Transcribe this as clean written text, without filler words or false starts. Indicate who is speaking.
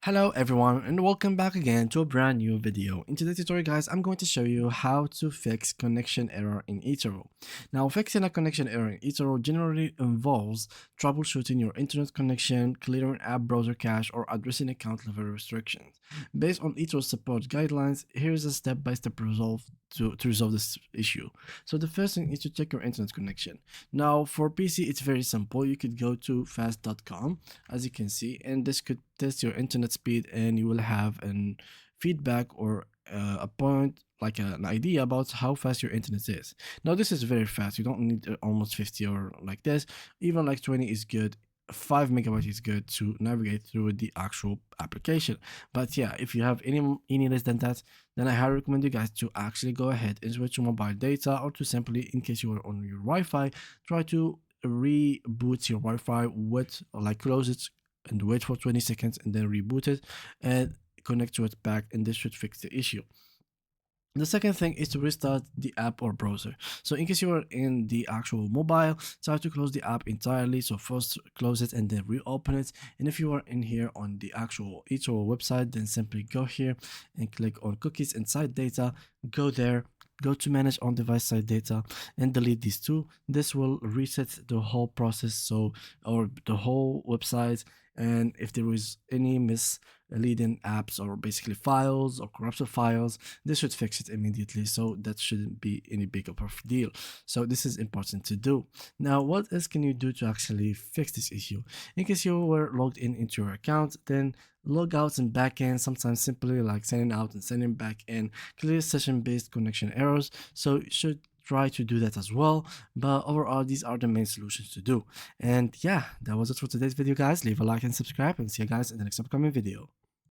Speaker 1: Hello everyone and welcome back again to a brand new video. In today's tutorial guys, I'm going to show you how to fix connection error in Etoro. Now fixing a connection error in Etoro generally involves troubleshooting your internet connection, clearing app browser cache, or addressing account level restrictions. Based on Etoro's support guidelines, here's a step-by-step resolve to resolve this issue. So the first thing is to check your internet connection. Now for PC it's very simple. You could go to fast.com as you can see, and this could test your internet speed and you will have an feedback or a point like an idea about how fast your internet is. Now this is very fast. You don't need almost 50 or like this. Even like 20 is good. 5 megabytes is good to navigate through the actual application. But yeah, if you have any less than that, then I highly recommend you guys to actually go ahead and switch to mobile data, or to simply, in case you are on your Wi-Fi, try to reboot your Wi-Fi with, like, close it and wait for 20 seconds and then reboot it and connect to it back, and this should fix the issue. The second thing is to restart the app or browser. So in case you are in the actual mobile, try to close the app entirely. So first close it and then reopen it. And if you are in here on the actual Etoro website, then simply go here and click on cookies and site data. Go there, go to manage on device side data and delete these two. This will reset the whole process, so, or the whole website. And if there is any misleading apps or basically files or corrupted files, this should fix it immediately. So that shouldn't be any big of a deal. So this is important to do. Now what else can you do to actually fix this issue? In case you were logged in into your account, then log out and back in, sometimes simply like signing out and signing back in, clear session based connection errors. So you should try to do that as well. But overall, these are the main solutions to do. And yeah, that was it for today's video guys. Leave a like and subscribe, and see you guys in the next upcoming video.